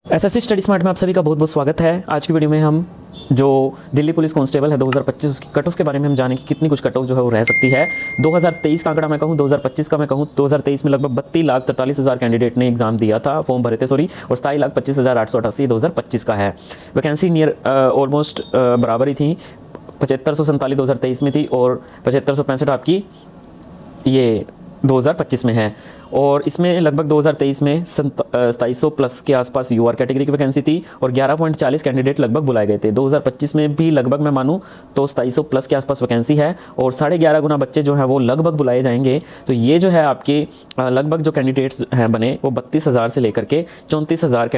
SSC study smart में आप सभी का बहुत बहुत स्वागत है। आज की वीडियो में हम जो दिल्ली पुलिस कांस्टेबल है 2025 उसकी कट ऑफ के बारे में हम जानेंगे कितनी कुछ कट ऑफ जो है वो रह सकती है। 2023 का आंकड़ा मैं कहूँ, 2025 का मैं कहूँ, 2023 में लगभग 32,43,000 कैंडिडेट ने एग्जाम दिया था, फॉर्म भरे थे सॉरी, और 27,25,888 2025 का है। वैकेंसी नियर ऑलमोस्ट बराबर ही थी, 7547 2023 में थी और 7565 आपकी ये 2025 में है। और इसमें लगभग 2023 में 2700 प्लस के आसपास यूआर कैटेगरी की वैकेंसी थी और 11.40 कैंडिडेट लगभग बुलाए गए थे। 2025 में भी लगभग मैं मानूं तो 2700 प्लस के आसपास वैकेंसी है और 11.5 गुना बच्चे जो हैं वो लगभग बुलाए जाएंगे। तो ये जो है आपके लगभग जो कैंडिडेट्स हैं बने वो 32,000 से लेकर के 34,000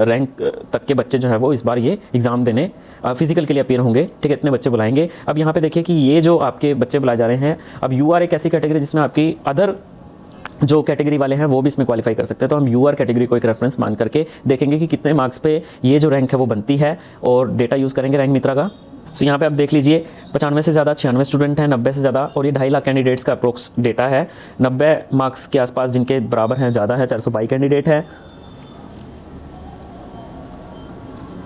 रैंक तक के बच्चे जो है वो इस बार ये एग्ज़ाम देने फिजिकल के लिए अपीयर होंगे। ठीक है, इतने बच्चे बुलाएंगे। अब यहाँ पे देखिए कि ये जो आपके बच्चे बुलाए जा रहे हैं, अब यूआर एक ऐसी कैटेगरी जिसमें आपकी अदर जो कैटेगरी वाले हैं वो भी इसमें क्वालिफाई कर सकते हैं। तो हम यूआर कैटेगरी को एक रेफरेंस मान करके देखेंगे कि कितने मार्क्स पे ये जो रैंक है वो बनती है और डेटा यूज़ करेंगे रैंक मित्रा का। सो यहाँ पे आप देख लीजिए 95 से ज़्यादा 96 स्टूडेंट हैं, 90 से ज़्यादा, और ये 2.5 लाख कैंडिडेट्स का अप्रोक्स डेटा है। 90 मार्क्स के आसपास जिनके बराबर हैं ज़्यादा है, 422 कैंडिडेट है।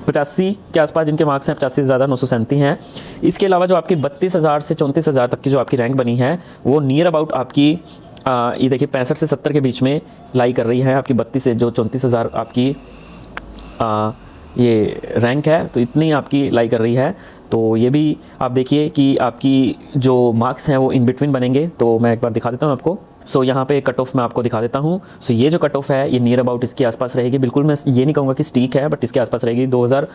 85 के आसपास जिनके मार्क्स हैं, 85 से ज़्यादा 937 हैं। इसके अलावा जो आपकी 32,000 से 34,000 तक की जो आपकी रैंक बनी है वो नियर अबाउट आपकी ये देखिए 65 से 70 के बीच में लाई कर रही है। आपकी 32 से जो 34,000 आपकी ये रैंक है तो इतनी आपकी लाई कर रही है। तो ये भी आप देखिए कि आपकी जो मार्क्स हैं वो इन बिटवीन बनेंगे। तो मैं एक बार दिखा देता हूँ आपको। सो यहाँ पे कट ऑफ मैं आपको दिखा देता हूँ। सो ये जो कट ऑफ है ये नियर अबाउट इसके आसपास रहेगी। बिल्कुल मैं ये नहीं कहूँगा कि स्टीक है, बट इसके आसपास रहेगी। 2000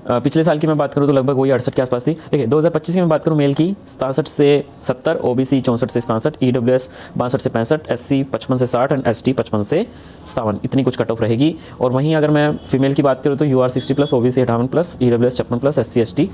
पिछले साल की मैं बात करूँ तो लगभग वही 68 के आसपास थी। देखिए 2025 की मैं बात करूँ मेल की 67 से 70, ओबीसी 64 से 67, ईडब्ल्यूएस 62 से 65, एससी 55 से 60 एंड एसटी 55 से 57, इतनी कुछ कट ऑफ रहेगी। और वहीं अगर मैं फीमेल की बात करूँ तो UR 60 plus, OBC 58 plus, EWS 56 plus, SC ST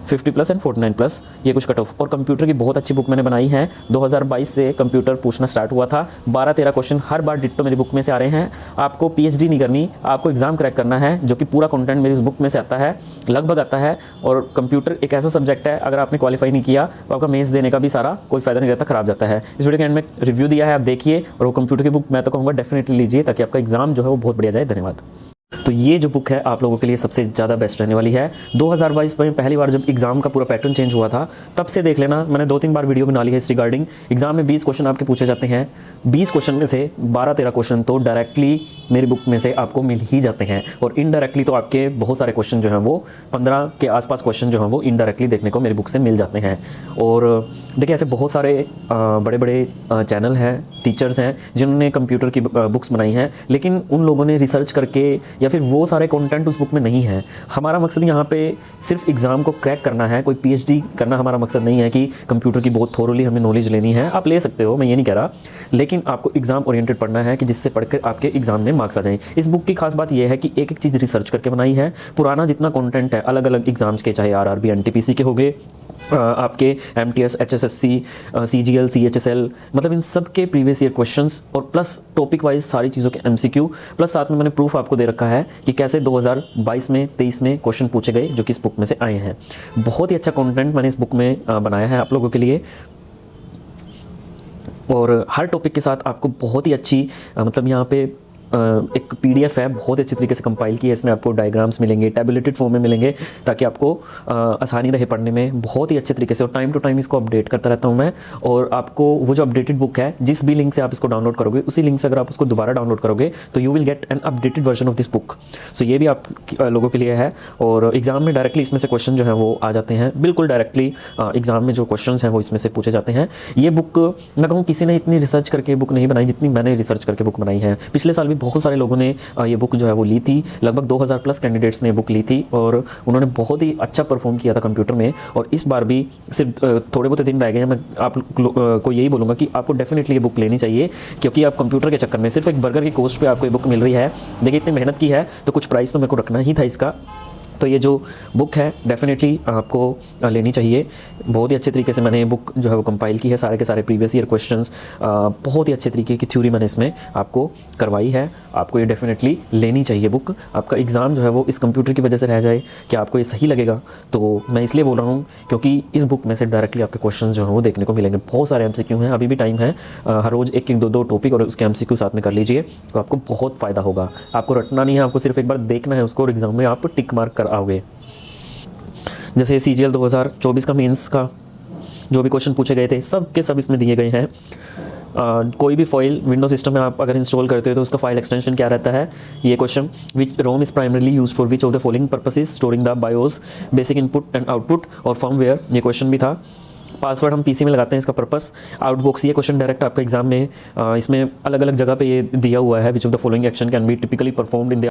50 plus and 49 plus, ये कुछ कट ऑफ। और कंप्यूटर की बहुत अच्छी बुक मैंने बनाई है। 2022 से कंप्यूटर पूछना स्टार्ट हुआ था। 12-13 क्वेश्चन हर बार डिट्टो मेरी बुक में से आ रहे हैं। आपको पीएचडी नहीं करनी, आपको एग्जाम क्रैक करना है, जो कि पूरा कंटेंट मेरी इस बुक में से आता है, लगभग आता है। और कंप्यूटर एक ऐसा सब्जेक्ट है, अगर आपने क्वालिफाई नहीं किया तो आपका मेंस देने का भी सारा कोई फायदा नहीं रहता, खराब जाता है। इस वीडियो के एंड में रिव्यू दिया है, आप देखिए। और वो कंप्यूटर की बुक मैं तो कहूँगा डेफिनेटली लीजिए, ताकि आपका एग्जाम जो है वो बहुत बढ़िया जाए। धन्यवाद। तो ये जो बुक है आप लोगों के लिए सबसे ज़्यादा बेस्ट रहने वाली है। 2022 में पहली बार जब एग्जाम का पूरा पैटर्न चेंज हुआ था तब से देख लेना, मैंने 2-3 बार वीडियो बना ली है इस रिगार्डिंग। एग्जाम में 20 क्वेश्चन आपके पूछे जाते हैं, 20 क्वेश्चन में से 12-13 क्वेश्चन तो डायरेक्टली मेरी बुक में से आपको मिल ही जाते हैं, और इनडायरेक्टली तो आपके बहुत सारे क्वेश्चन जो हैं वो 15 के आसपास क्वेश्चन जो हैं वो इनडायरेक्टली देखने को मेरी बुक से मिल जाते हैं। और देखिए ऐसे बहुत सारे बड़े बड़े चैनल हैं, टीचर्स हैं जिन्होंने कंप्यूटर की बुक्स बनाई हैं, लेकिन उन लोगों ने रिसर्च करके या फिर वो सारे कंटेंट उस बुक में नहीं है। हमारा मकसद यहाँ पे सिर्फ एग्ज़ाम को क्रैक करना है, कोई पीएचडी करना हमारा मकसद नहीं है कि कंप्यूटर की बहुत थोरोली हमें नॉलेज लेनी है। आप ले सकते हो, मैं ये नहीं कह रहा, लेकिन आपको एग्ज़ाम ओरिएंटेड पढ़ना है कि जिससे पढ़कर आपके एग्ज़ाम में मार्क्स आ जाएं। इस बुक की खास बात यह है कि एक एक चीज़ रिसर्च करके बनाई है। पुराना जितना कंटेंट है अलग अलग एग्ज़ाम्स के, चाहे आरआरबी, एनटीपीसी के हो गए, आपके एमटीएस, एचएसएससी, सीजीएल, सीएचएसएल, मतलब इन सब के प्रीवियस ईयर क्वेश्चंस और प्लस टॉपिक वाइज सारी चीज़ों के एमसीक्यू, प्लस साथ में मैंने प्रूफ आपको दे रखा है कि कैसे 2022 में 23 में क्वेश्चन पूछे गए जो कि इस बुक में से आए हैं। बहुत ही अच्छा कंटेंट मैंने इस बुक में बनाया है आप लोगों के लिए, और हर टॉपिक के साथ आपको बहुत ही अच्छी मतलब यहाँ पे एक पीडीएफ है, बहुत अच्छी तरीके से कंपाइल की है। इसमें आपको डायग्राम्स मिलेंगे, टैबुलेटेड फॉर्म में मिलेंगे, ताकि आपको आसानी रहे पढ़ने में बहुत ही अच्छे तरीके से। और टाइम टू टाइम इसको अपडेट करता रहता हूँ मैं। और आपको वो जो अपडेटेड बुक है, जिस भी लिंक से आप इसको डाउनलोड करोगे, उसी लिंक से अगर आप उसको दोबारा डाउनलोड करोगे तो you will get an updated version of this book. So ये भी आप लोगों के लिए है। और एग्जाम में डायरेक्टली इसमें से क्वेश्चन जो है वो आ जाते हैं, बिल्कुल डायरेक्टली एग्जाम में जो क्वेश्चन हैं वो इसमें से पूछे जाते हैं। ये बुक मैं कहूँ किसी ने इतनी रिसर्च करके बुक नहीं बनाई जितनी मैंने रिसर्च करके बुक बनाई है। पिछले साल भी बहुत सारे लोगों ने ये बुक जो है वो ली थी, लगभग 2000 प्लस कैंडिडेट्स ने बुक ली थी और उन्होंने बहुत ही अच्छा परफॉर्म किया था कंप्यूटर में। और इस बार भी सिर्फ थोड़े बहुत दिन रह गए हैं। मैं आप को यही बोलूँगा कि आपको डेफिनेटली ये बुक लेनी चाहिए, क्योंकि आप कंप्यूटर के चक्कर में सिर्फ एक बर्गर की कॉस्ट पे आपको ये बुक मिल रही है। देखिए इतनी मेहनत की है तो कुछ प्राइस तो मेरे को रखना ही था इसका। तो ये जो बुक है डेफिनेटली आपको लेनी चाहिए। बहुत ही अच्छे तरीके से मैंने ये बुक जो है वो कंपाइल की है, सारे के सारे प्रीवियस ईयर क्वेश्चंस, बहुत ही अच्छे तरीके की थ्योरी मैंने इसमें आपको करवाई है। आपको ये डेफिनेटली लेनी चाहिए बुक। आपका एग्ज़ाम जो है वो इस कंप्यूटर की वजह से रह जाए कि आपको ये सही लगेगा, तो मैं इसलिए बोल रहा हूँ क्योंकि इस बुक में से डायरेक्टली आपके क्वेश्चन जो हैं वो देखने को मिलेंगे। बहुत सारे MCQ हैं, अभी भी टाइम है, हर रोज़ एक एक दो टॉपिक और उसके MCQ साथ में कर लीजिए, तो आपको बहुत फ़ायदा होगा। आपको रटना नहीं है, आपको सिर्फ एक बार देखना है उसको और एग्ज़ाम में आप टिक मार्क कर आओगे। जैसे CGL 2024 का मेंस का जो भी क्वेश्चन पूछे गए थे सब के सब इसमें दिए गए हैं। कोई भी फाइल विंडो सिस्टम में आप अगर इंस्टॉल करते हो तो उसका फाइल एक्सटेंशन क्या रहता है, ये question, which ROM is primarily use for which of the following purposes, storing the BIOS, basic input and output और फर्मवेयर, ये क्वेश्चन भी था। पासवर्ड हम PC में लगाते हैं, इसका पर्पस। आउटबॉक्स, ये क्वेश्चन डायरेक्ट आपका एग्जाम में इसमें अलग अलग जगह पे ये दिया हुआ है, विच of the following action can be typically performed in the